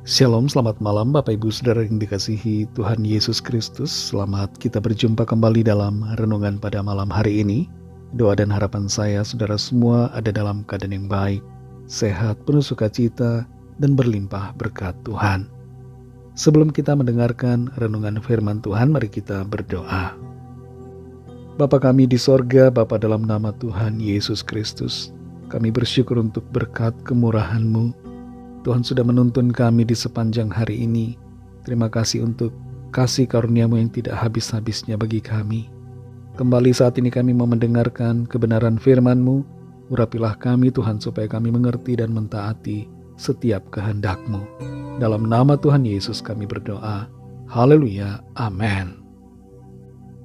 Shalom, selamat malam Bapak Ibu Saudara yang dikasihi Tuhan Yesus Kristus. Selamat kita berjumpa kembali dalam renungan pada malam hari ini. Doa dan harapan saya saudara semua ada dalam keadaan yang baik, sehat, penuh sukacita, dan berlimpah berkat Tuhan. Sebelum kita mendengarkan renungan firman Tuhan, mari kita berdoa. Bapa kami di sorga, Bapa dalam nama Tuhan Yesus Kristus, kami bersyukur untuk berkat kemurahan-Mu. Tuhan sudah menuntun kami di sepanjang hari ini. Terima kasih untuk kasih karunia-Mu yang tidak habis-habisnya bagi kami. Kembali saat ini kami mau mendengarkan kebenaran firman-Mu. Urapilah kami Tuhan supaya kami mengerti dan mentaati setiap kehendak-Mu. Dalam nama Tuhan Yesus kami berdoa. Haleluya. Amin.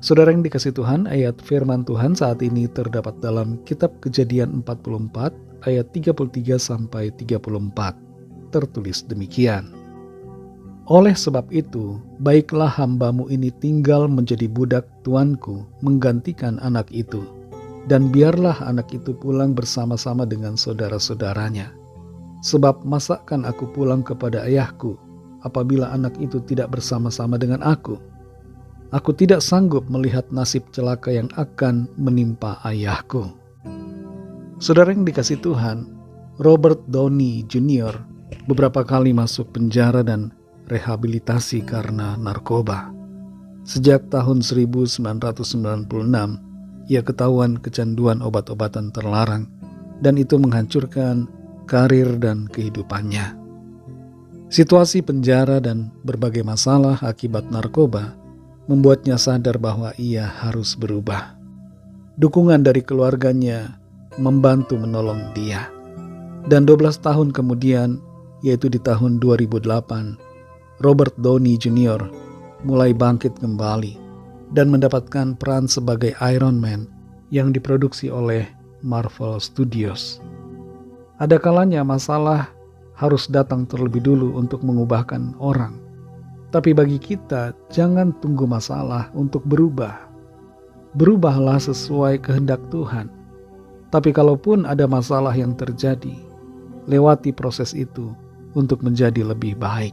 Saudara yang dikasihi Tuhan, ayat firman Tuhan saat ini terdapat dalam kitab Kejadian 44 ayat 33 sampai 34. Tertulis demikian. Oleh sebab itu, baiklah hamba-Mu ini tinggal menjadi budak tuanku menggantikan anak itu, dan biarlah anak itu pulang bersama-sama dengan saudara-saudaranya. Sebab masakkan aku pulang kepada ayahku apabila anak itu tidak bersama-sama dengan aku? Aku tidak sanggup melihat nasib celaka yang akan menimpa ayahku. Saudara yang dikasihi Tuhan, Robert Downey Jr. beberapa kali masuk penjara dan rehabilitasi karena narkoba. Sejak tahun 1996, ia ketahuan kecanduan obat-obatan terlarang dan itu menghancurkan karir dan kehidupannya. Situasi penjara dan berbagai masalah akibat narkoba membuatnya sadar bahwa ia harus berubah. Dukungan dari keluarganya membantu menolong dia. Dan 12 tahun kemudian, yaitu di tahun 2008, Robert Downey Jr. mulai bangkit kembali dan mendapatkan peran sebagai Iron Man yang diproduksi oleh Marvel Studios. Ada kalanya masalah harus datang terlebih dulu untuk mengubahkan orang. Tapi bagi kita, jangan tunggu masalah untuk berubah. Berubahlah sesuai kehendak Tuhan. Tapi kalaupun ada masalah yang terjadi, lewati proses itu untuk menjadi lebih baik.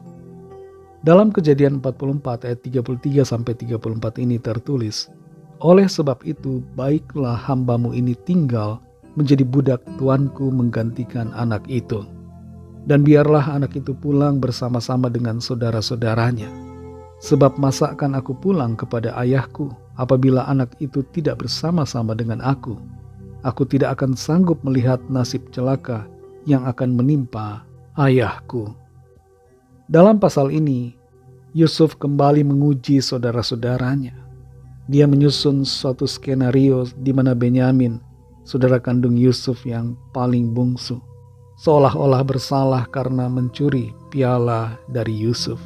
Dalam Kejadian 44 ayat 33-34 ini tertulis, oleh sebab itu baiklah hamba-Mu ini tinggal menjadi budak tuanku menggantikan anak itu. Dan biarlah anak itu pulang bersama-sama dengan saudara-saudaranya. Sebab masakkan aku pulang kepada ayahku apabila anak itu tidak bersama-sama dengan aku? Aku tidak akan sanggup melihat nasib celaka yang akan menimpa ayahku. Dalam pasal ini, Yusuf kembali menguji saudara-saudaranya. Dia menyusun suatu skenario di mana Benyamin, saudara kandung Yusuf yang paling bungsu, seolah-olah bersalah karena mencuri piala dari Yusuf.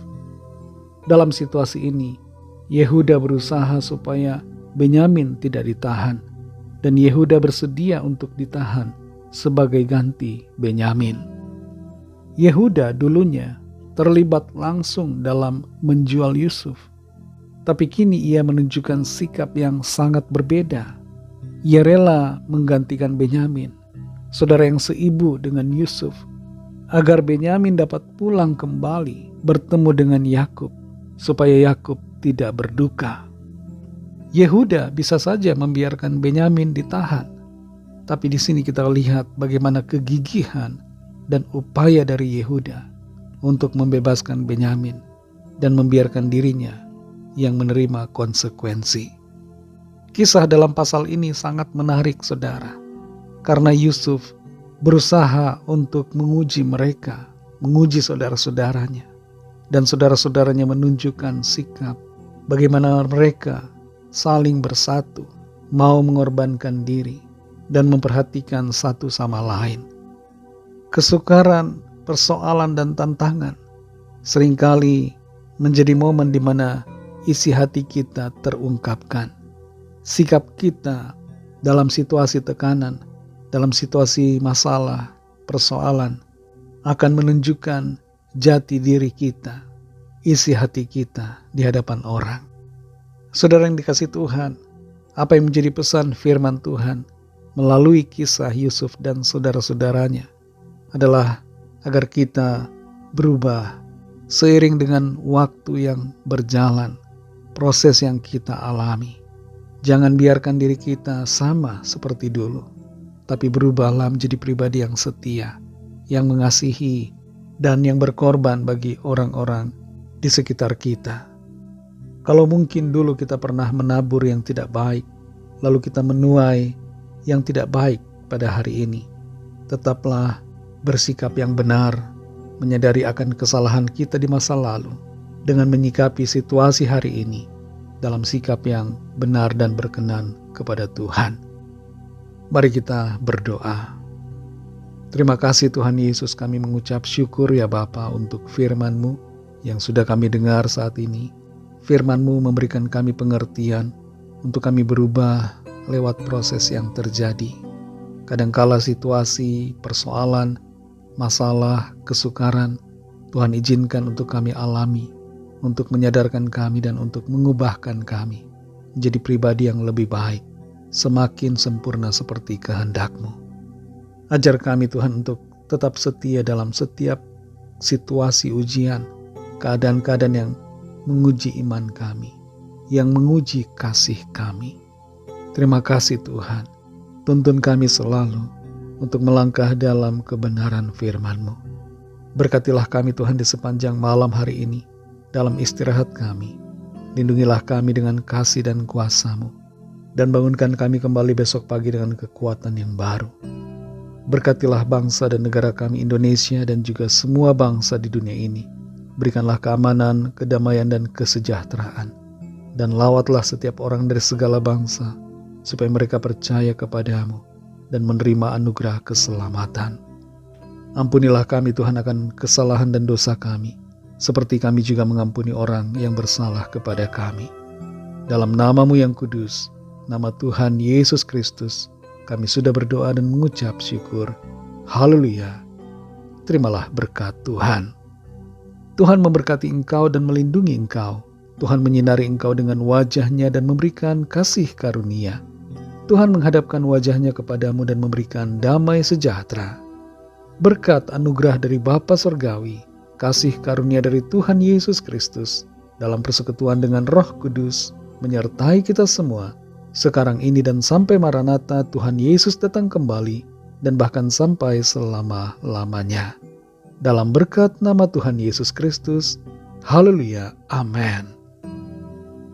Dalam situasi ini, Yehuda berusaha supaya Benyamin tidak ditahan, dan Yehuda bersedia untuk ditahan sebagai ganti Benyamin. Yehuda dulunya terlibat langsung dalam menjual Yusuf, tapi kini ia menunjukkan sikap yang sangat berbeda. Ia rela menggantikan Benyamin, saudara yang seibu dengan Yusuf, agar Benyamin dapat pulang kembali bertemu dengan Yakub, supaya Yakub tidak berduka. Yehuda bisa saja membiarkan Benyamin ditahan, tapi di sini kita lihat bagaimana kegigihan dan upaya dari Yehuda untuk membebaskan Benyamin dan membiarkan dirinya yang menerima konsekuensi. Kisah dalam pasal ini sangat menarik, saudara, karena Yusuf berusaha untuk menguji mereka, menguji saudara-saudaranya, dan saudara-saudaranya menunjukkan sikap bagaimana mereka saling bersatu, mau mengorbankan diri, dan memperhatikan satu sama lain. Kesukaran, persoalan, dan tantangan seringkali menjadi momen di mana isi hati kita terungkapkan. Sikap kita dalam situasi tekanan, dalam situasi masalah, persoalan, akan menunjukkan jati diri kita, isi hati kita di hadapan orang. Saudara yang dikasihi Tuhan, apa yang menjadi pesan firman Tuhan melalui kisah Yusuf dan saudara-saudaranya adalah agar kita berubah seiring dengan waktu yang berjalan, proses yang kita alami. Jangan biarkan diri kita sama seperti dulu, tapi berubahlah menjadi pribadi yang setia, yang mengasihi, dan yang berkorban bagi orang-orang di sekitar kita. Kalau mungkin dulu kita pernah menabur yang tidak baik, lalu kita menuai yang tidak baik pada hari ini, tetaplah bersikap yang benar, menyadari akan kesalahan kita di masa lalu, dengan menyikapi situasi hari ini dalam sikap yang benar dan berkenan kepada Tuhan. Mari kita berdoa. Terima kasih Tuhan Yesus, kami mengucap syukur ya Bapa untuk firman-Mu yang sudah kami dengar saat ini. Firman-Mu memberikan kami pengertian untuk kami berubah lewat proses yang terjadi. Kadangkala situasi, persoalan, masalah, kesukaran, Tuhan izinkan untuk kami alami, untuk menyadarkan kami dan untuk mengubahkan kami menjadi pribadi yang lebih baik, semakin sempurna seperti kehendak-Mu. Ajar kami Tuhan untuk tetap setia dalam setiap situasi ujian, keadaan-keadaan yang menguji iman kami, yang menguji kasih kami. Terima kasih Tuhan, tuntun kami selalu untuk melangkah dalam kebenaran firman-Mu. Berkatilah kami Tuhan di sepanjang malam hari ini, dalam istirahat kami. Lindungilah kami dengan kasih dan kuasa-Mu, dan bangunkan kami kembali besok pagi dengan kekuatan yang baru. Berkatilah bangsa dan negara kami Indonesia dan juga semua bangsa di dunia ini. Berikanlah keamanan, kedamaian, dan kesejahteraan. Dan lawatlah setiap orang dari segala bangsa, supaya mereka percaya kepadamu dan menerima anugerah keselamatan. Ampunilah kami Tuhan akan kesalahan dan dosa kami, seperti kami juga mengampuni orang yang bersalah kepada kami. Dalam nama-Mu yang kudus, nama Tuhan Yesus Kristus, kami sudah berdoa dan mengucap syukur. Haleluya. Terimalah berkat Tuhan. Tuhan memberkati engkau dan melindungi engkau. Tuhan menyinari engkau dengan wajah-Nya dan memberikan kasih karunia. Tuhan menghadapkan wajah-Nya kepadamu dan memberikan damai sejahtera. Berkat anugerah dari Bapa Surgawi, kasih karunia dari Tuhan Yesus Kristus, dalam persekutuan dengan Roh Kudus, menyertai kita semua, sekarang ini dan sampai Maranatha Tuhan Yesus datang kembali, dan bahkan sampai selama-lamanya. Dalam berkat nama Tuhan Yesus Kristus, haleluya, amin.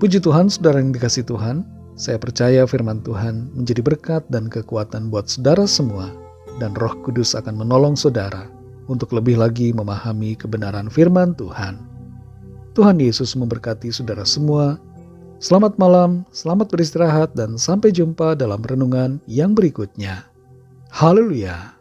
Puji Tuhan, saudara yang dikasihi Tuhan, saya percaya firman Tuhan menjadi berkat dan kekuatan buat saudara semua, dan Roh Kudus akan menolong saudara untuk lebih lagi memahami kebenaran firman Tuhan. Tuhan Yesus memberkati saudara semua. Selamat malam, selamat beristirahat, dan sampai jumpa dalam renungan yang berikutnya. Haleluya.